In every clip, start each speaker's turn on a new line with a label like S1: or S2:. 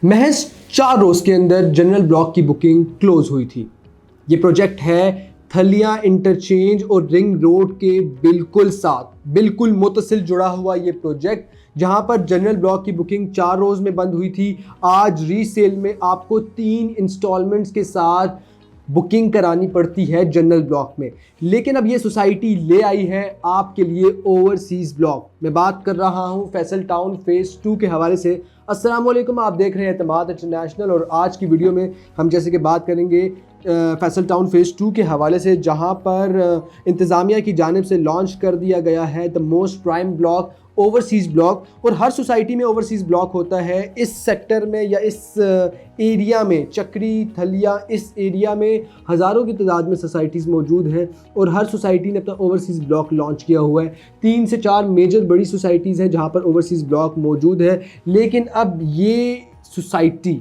S1: محض 4 روز کے اندر general block کی بکنگ کلوز ہوئی تھی۔ یہ پروجیکٹ ہے تھلیا انٹرچینج اور رنگ روڈ کے بالکل ساتھ، بالکل متصل جڑا ہوا یہ پروجیکٹ، جہاں پر جنرل بلاک کی بکنگ 4 روز میں بند ہوئی تھی۔ آج ری سیل میں آپ کو 3 انسٹالمنٹس کے ساتھ بکنگ کرانی پڑتی ہے جنرل بلاک میں، لیکن اب یہ سوسائٹی لے آئی ہے آپ کے لیے اوورسیز بلاک۔ میں بات کر رہا ہوں فیصل ٹاؤن فیز 2 کے حوالے سے۔ السلام علیکم، آپ دیکھ رہے ہیں اعتماد انٹرنیشنل، اور آج کی ویڈیو میں ہم جیسے کہ بات کریں گے فیصل ٹاؤن فیز 2 کے حوالے سے، جہاں پر انتظامیہ کی جانب سے لانچ کر دیا گیا ہے the most prime block, overseas block. اور ہر سوسائٹی میں اوورسیز بلاک ہوتا ہے۔ اس سیکٹر میں یا اس ایریا میں، چکری تھلیا، اس ایریا میں ہزاروں کی تعداد میں سوسائٹیز موجود ہیں، اور ہر سوسائٹی نے اپنا اوورسیز بلاک لانچ کیا ہوا ہے۔ 3 سے 4 میجر بڑی سوسائٹیز ہیں جہاں پر اوورسیز بلاک موجود ہے، لیکن اب یہ سوسائٹی،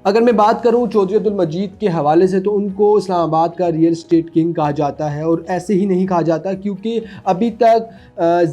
S1: اگر میں بات کروں چودھری عبدالمجید کے حوالے سے، تو ان کو اسلام آباد کا ریئل اسٹیٹ کنگ کہا جاتا ہے، اور ایسے ہی نہیں کہا جاتا، کیونکہ ابھی تک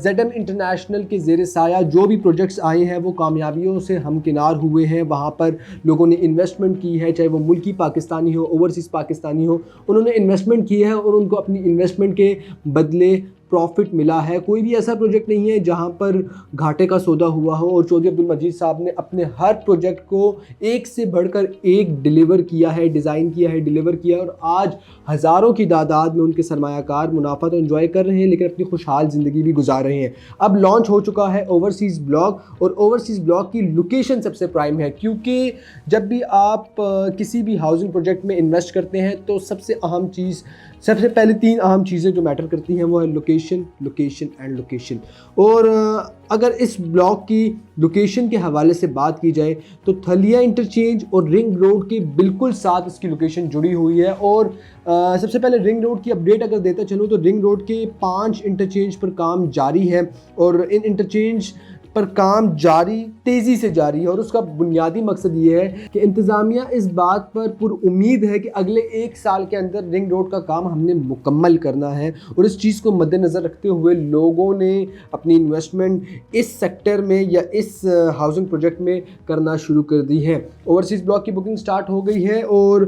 S1: زیڈ ایم انٹرنیشنل کے زیر سایہ جو بھی پروجیکٹس آئے ہیں وہ کامیابیوں سے ہمکنار ہوئے ہیں۔ وہاں پر لوگوں نے انویسٹمنٹ کی ہے، چاہے وہ ملکی پاکستانی ہو، اوورسیز پاکستانی ہو، انہوں نے انویسٹمنٹ کی ہے اور ان کو اپنی انویسٹمنٹ کے بدلے پروفٹ ملا ہے۔ کوئی بھی ایسا پروجیکٹ نہیں ہے جہاں پر گھاٹے کا سودا ہوا ہو، اور چودھری عبدالمجید صاحب نے اپنے ہر پروجیکٹ کو ایک سے بڑھ کر ایک ڈیلیور کیا ہے، ڈیزائن کیا ہے، ڈیلیور کیا ہے، اور آج ہزاروں کی تعداد میں ان کے سرمایہ کار منافع تو انجوائے کر رہے ہیں، لیکن اپنی خوشحال زندگی بھی گزار رہے ہیں۔ اب لانچ ہو چکا ہے اوورسیز بلاک، اور اوورسیز بلاک کی لوکیشن سب سے پرائم ہے، کیونکہ جب بھی آپ کسی بھی ہاؤسنگ پروجیکٹ میں انویسٹ کرتے ہیں تو سب سے پہلے 3 اہم چیزیں جو میٹر کرتی ہیں وہ ہے لوکیشن، لوکیشن اینڈ لوکیشن۔ اور اگر اس بلاک کی لوکیشن کے حوالے سے بات کی جائے تو تھلیا انٹرچینج اور رنگ روڈ کے بالکل ساتھ اس کی لوکیشن جڑی ہوئی ہے۔ اور سب سے پہلے رنگ روڈ کی اپڈیٹ اگر دیتا چلوں تو رنگ روڈ کے 5 انٹرچینج پر کام جاری ہے، اور ان انٹرچینج پر کام تیزی سے جاری ہے، اور اس کا بنیادی مقصد یہ ہے کہ انتظامیہ اس بات پر پر امید ہے کہ اگلے 1 سال کے اندر رنگ روڈ کا کام ہم نے مکمل کرنا ہے، اور اس چیز کو مد نظر رکھتے ہوئے لوگوں نے اپنی انویسٹمنٹ اس سیکٹر میں یا اس ہاؤسنگ پروجیکٹ میں کرنا شروع کر دی ہے۔ اوورسیز بلاک کی بکنگ سٹارٹ ہو گئی ہے، اور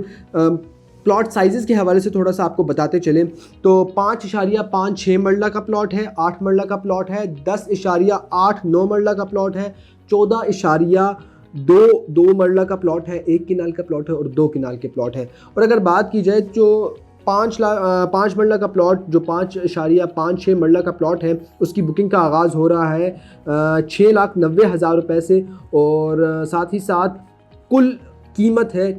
S1: پلاٹ سائزز کے حوالے سے تھوڑا سا آپ کو بتاتے چلیں تو 5.56 مرلہ کا پلاٹ ہے، 8 مرلہ کا پلاٹ ہے، 10.89 مرلہ کا پلاٹ ہے، 14.22 مرلہ کا پلاٹ ہے، 1 کنال کا پلاٹ ہے، اور 2 کنال کے پلاٹ ہے۔ اور اگر بات کی جائے جو 5 مرلہ کا پلاٹ، جو 5.56 مرلہ کا پلاٹ ہے، اس کی بکنگ کا آغاز ہو رہا ہے 6,90,000 روپے سے، اور ساتھ ہی ساتھ کل قیمت ہے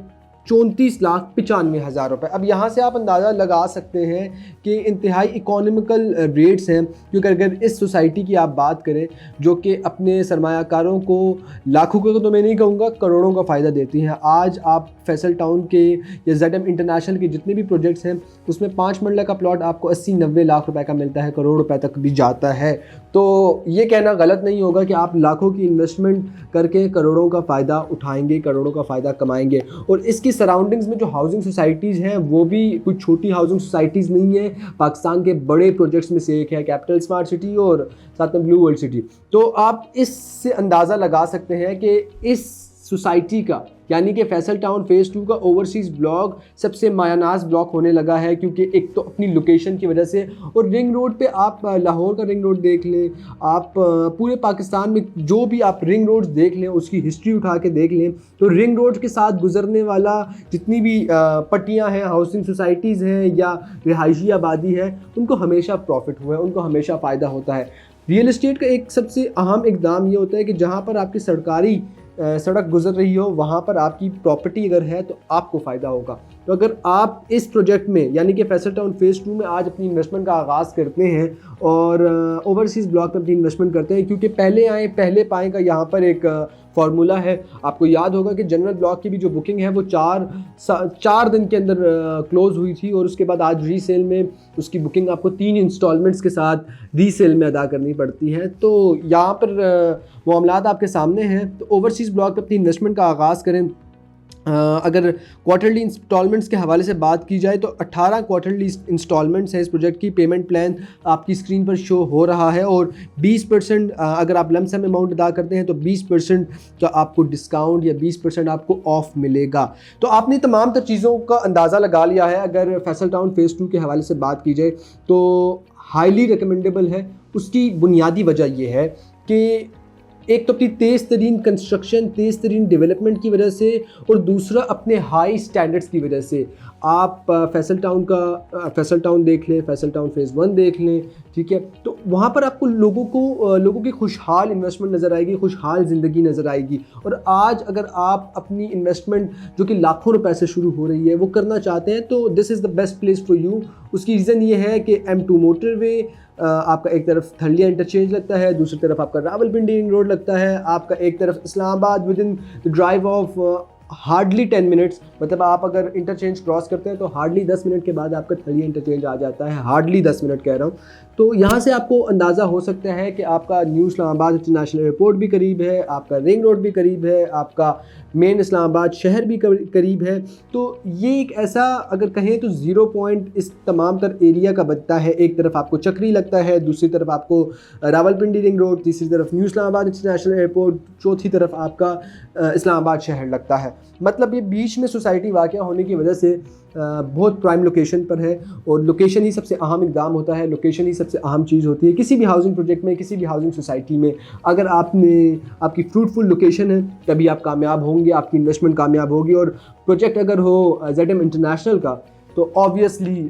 S1: 34,95,000 روپے۔ اب یہاں سے آپ اندازہ لگا سکتے ہیں کہ انتہائی اکانومیکل ریٹس ہیں، کیونکہ اگر اس سوسائٹی کی آپ بات کریں جو کہ اپنے سرمایہ کاروں کو لاکھوں کا تو میں نہیں کہوں گا، کروڑوں کا فائدہ دیتی ہیں۔ آج آپ فیصل ٹاؤن کے یا زیڈ ایم انٹرنیشنل کے جتنے بھی پروجیکٹس ہیں اس میں 5 مرلہ کا پلاٹ آپ کو 80-90 لاکھ روپے کا ملتا ہے، کروڑ روپے تک بھی جاتا ہے۔ تو یہ کہنا غلط نہیں ہوگا کہ آپ لاکھوں کی انویسٹمنٹ کر کے کروڑوں کا فائدہ اٹھائیں گے، کروڑوں کا فائدہ کمائیں گے۔ اور اس کی سراؤنڈنگز میں جو ہاؤسنگ سوسائٹیز ہیں وہ بھی کوئی چھوٹی ہاؤسنگ سوسائٹیز نہیں ہیں، پاکستان کے بڑے پروجیکٹس میں سے ایک ہے کیپٹل اسمارٹ سٹی اور ساتھ میں بلو ورلڈ سٹی۔ تو آپ اس سے اندازہ لگا سکتے ہیں کہ اس سوسائٹی کا، یعنی کہ فیصل ٹاؤن فیز 2 کا اوورسیز بلاک سب سے مایہ ناز بلاک ہونے لگا ہے، کیونکہ ایک تو اپنی لوکیشن کی وجہ سے، اور رنگ روڈ پہ آپ لاہور کا رنگ روڈ دیکھ لیں، آپ پورے پاکستان میں جو بھی آپ رنگ روڈ دیکھ لیں، اس کی ہسٹری اٹھا کے دیکھ لیں، تو رنگ روڈ کے ساتھ گزرنے والا جتنی بھی پٹیاں ہیں، ہاؤسنگ سوسائٹیز ہیں یا رہائشی آبادی ہے، ان کو ہمیشہ پروفٹ ہوا ہے، ان کو ہمیشہ فائدہ ہوتا ہے۔ ریئل اسٹیٹ کا ایک سب سے اہم اقدام یہ ہوتا ہے کہ جہاں پر آپ کی سڑک گزر رہی ہو، وہاں پر آپ کی پراپرٹی اگر ہے تو آپ کو فائدہ ہوگا۔ تو اگر آپ اس پروجیکٹ میں یعنی کہ فیصل ٹاؤن فیز 2 میں آج اپنی انویسٹمنٹ کا آغاز کرتے ہیں اور اوورسیز بلاک میں اپنی انویسٹمنٹ کرتے ہیں، کیونکہ پہلے آئیں پہلے پائیں کا یہاں پر ایک فارمولہ ہے۔ آپ کو یاد ہوگا کہ جنرل بلاک کی بھی جو بکنگ ہے وہ 4 دن کے اندر کلوز ہوئی تھی، اور اس کے بعد آج ری سیل میں اس کی بکنگ آپ کو 3 انسٹالمنٹس کے ساتھ ری سیل میں ادا کرنی پڑتی ہے۔ تو یہاں پر معاملات آپ کے سامنے ہیں، تو اوورسیز بلاک پہ اپنی انویسٹمنٹ کا آغاز کریں۔ اگر کوارٹرلی انسٹالمنٹس کے حوالے سے بات کی جائے تو 18 کوارٹرلی انسٹالمنٹس ہیں اس پروجیکٹ کی. پیمنٹ پلان آپ کی اسکرین پر شو ہو رہا ہے, اور 20% اگر آپ لم سم اماؤنٹ ادا کرتے ہیں تو 20% کا آپ کو ڈسکاؤنٹ یا 20% آپ کو آف ملے گا. تو آپ نے تمام تر چیزوں کا اندازہ لگا لیا ہے. اگر فیصل ٹاؤن فیز 2 کے حوالے سے بات کی جائے تو ہائیلی ریکمینڈیبل ہے. اس کی بنیادی وجہ یہ ہے کہ ایک تو اپنی تیز ترین کنسٹرکشن, تیز ترین ڈیولپمنٹ کی وجہ سے, اور دوسرا اپنے ہائی سٹینڈرڈز کی وجہ سے. آپ فیصل ٹاؤن دیکھ لیں, فیصل ٹاؤن فیز 1 دیکھ لیں, ٹھیک ہے, تو وہاں پر آپ کو لوگوں کی خوشحال انویسٹمنٹ نظر آئے گی, خوشحال زندگی نظر آئے گی. اور آج اگر آپ اپنی انویسٹمنٹ جو کہ لاکھوں روپے سے شروع ہو رہی ہے وہ کرنا چاہتے ہیں تو this is the best place for you. اس کی ریزن یہ ہے کہ M2 موٹر وے آپ کا ایک طرف تھلیا انٹرچینج لگتا ہے, دوسری طرف آپ کا راولپنڈی رنگ روڈ لگتا ہے, آپ کا ایک طرف Islamabad within drive of hardly 10 minutes, مطلب آپ اگر انٹرچینج کراس کرتے ہیں تو ہارڈلی 10 منٹ کے بعد آپ کا تھلیا انٹرچینج آ جاتا ہے, ہارڈلی 10 منٹ کہہ رہا ہوں. تو یہاں سے آپ کو اندازہ ہو سکتا ہے کہ آپ کا نیو اسلام آباد انٹرنیشنل ایئرپورٹ بھی قریب ہے, آپ کا رنگ روڈ بھی قریب ہے, آپ کا مین اسلام آباد شہر بھی قریب ہے. تو یہ ایک ایسا اگر کہیں تو 0 پوائنٹ اس تمام تر ایریا کا بنتا ہے. ایک طرف آپ کو چکری لگتا ہے, دوسری طرف آپ کو راولپنڈی رنگ روڈ, تیسری طرف نیو اسلام آباد انٹرنیشنل ایئرپورٹ, چوتھی طرف آپ کا اسلام آباد شہر لگتا ہے. مطلب یہ بیچ میں سوسائٹی واقع ہونے کی وجہ سے بہت پرائم لوکیشن پر ہے, اور لوکیشن ہی سب سے اہم اقدام ہوتا ہے, لوکیشن ہی سب سے اہم چیز ہوتی ہے کسی بھی ہاؤسنگ پروجیکٹ میں, کسی بھی ہاؤسنگ سوسائٹی میں. اگر آپ کی فروٹفل لوکیشن ہے تبھی آپ کامیاب ہوں گے, آپ کی انویسٹمنٹ کامیاب ہوگی. اور پروجیکٹ اگر ہو ZM انٹرنیشنل کا تو آبویسلی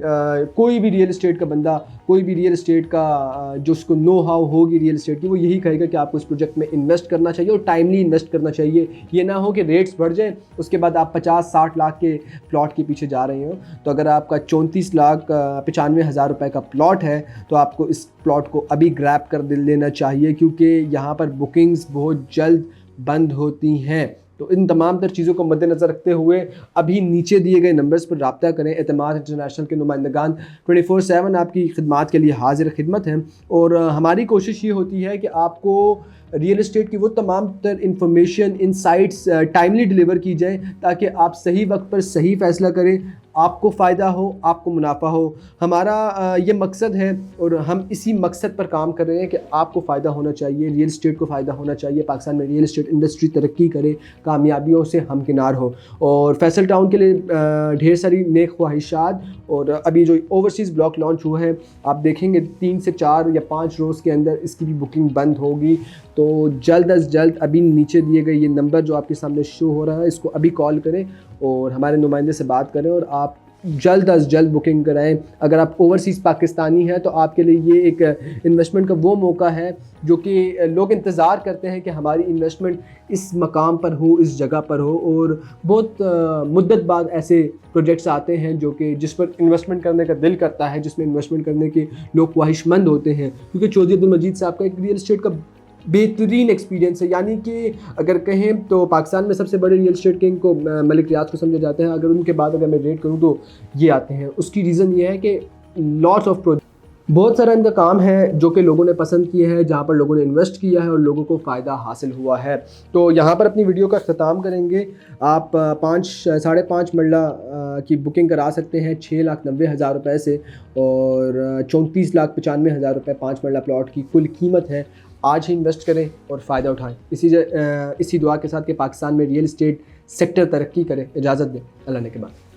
S1: کوئی بھی ریئل اسٹیٹ کا بندہ, کوئی بھی ریئل اسٹیٹ کا جو اس کو نو ہاؤ ہوگی ریئل اسٹیٹ کی, وہ یہی کہے گا کہ آپ کو اس پروجیکٹ میں انویسٹ کرنا چاہیے, اور ٹائملی انویسٹ کرنا چاہیے. یہ نہ ہو کہ ریٹس بڑھ جائیں اس کے بعد آپ 50-60 لاکھ کے پلاٹ کے پیچھے جا رہے ہوں. تو اگر آپ کا 34,95,000 روپے کا پلاٹ ہے تو آپ کو اس پلاٹ کو ابھی گریب کر لینا چاہیے, کیونکہ یہاں پر بکنگز بہت جلد بند ہوتی ہیں. تو ان تمام تر چیزوں کو مد نظر رکھتے ہوئے ابھی نیچے دیے گئے نمبرز پر رابطہ کریں. اعتماد انٹرنیشنل کے نمائندگان 24/7 آپ کی خدمات کے لیے حاضر خدمت ہیں, اور ہماری کوشش یہ ہوتی ہے کہ آپ کو ریئل اسٹیٹ کی وہ تمام تر انفارمیشن, انسائٹس ٹائملی ڈلیور کی جائیں تاکہ آپ صحیح وقت پر صحیح فیصلہ کریں, آپ کو فائدہ ہو, آپ کو منافع ہو. ہمارا یہ مقصد ہے اور ہم اسی مقصد پر کام کر رہے ہیں کہ آپ کو فائدہ ہونا چاہیے, ریئل اسٹیٹ کو فائدہ ہونا چاہیے, پاکستان میں ریئل اسٹیٹ انڈسٹری ترقی کرے, کامیابیوں سے ہمکنار ہو. اور فیصل ٹاؤن کے لیے ڈھیر ساری نیک خواہشات. اور ابھی جو اوورسیز بلاک لانچ ہوا ہے آپ دیکھیں گے 3 سے 4 یا 5 روز کے اندر اس کی بھی بکنگ بند ہوگی. تو جلد از جلد ابھی نیچے دیے گئے یہ نمبر جو آپ کے سامنے شو ہو رہا ہے اس کو ابھی کال کریں اور ہمارے نمائندے سے بات کریں, اور آپ جلد از جلد بکنگ کرائیں. اگر آپ اوورسیز پاکستانی ہیں تو آپ کے لیے یہ ایک انویسٹمنٹ کا وہ موقع ہے جو کہ لوگ انتظار کرتے ہیں کہ ہماری انویسٹمنٹ اس مقام پر ہو, اس جگہ پر ہو. اور بہت مدت بعد ایسے پروجیکٹس آتے ہیں جو کہ جس پر انویسٹمنٹ کرنے کا دل کرتا ہے, جس میں انویسٹمنٹ کرنے کے لوگ خواہش مند ہوتے ہیں, کیونکہ چودھری عبدالمجید صاحب کا ایک ریئل اسٹیٹ کا بہترین ایکسپیرینس ہے. یعنی کہ اگر کہیں تو پاکستان میں سب سے بڑے ریئل اسٹیٹ کنگ کو ملک ریاض کو سمجھا جاتا ہے, اگر ان کے بعد اگر میں ریٹ کروں تو یہ آتے ہیں. اس کی ریزن یہ ہے کہ لاٹس آف پروجیکٹ, بہت سارا ان کا کام ہے جو کہ لوگوں نے پسند کیا ہے, جہاں پر لوگوں نے انویسٹ کیا ہے اور لوگوں کو فائدہ حاصل ہوا ہے. تو یہاں پر اپنی ویڈیو کا اختتام کریں گے. آپ 5.5 مرلہ کی بکنگ کرا سکتے ہیں 6,90,000 روپے سے, اور 34,95,000 روپے 5 مرلہ پلاٹ کی کل قیمت ہے. آج ہی انویسٹ کریں اور فائدہ اٹھائیں. اسی دعا کے ساتھ کہ پاکستان میں ریئل اسٹیٹ سیکٹر ترقی کرے. اجازت دیں, اللہ نے کے بعد.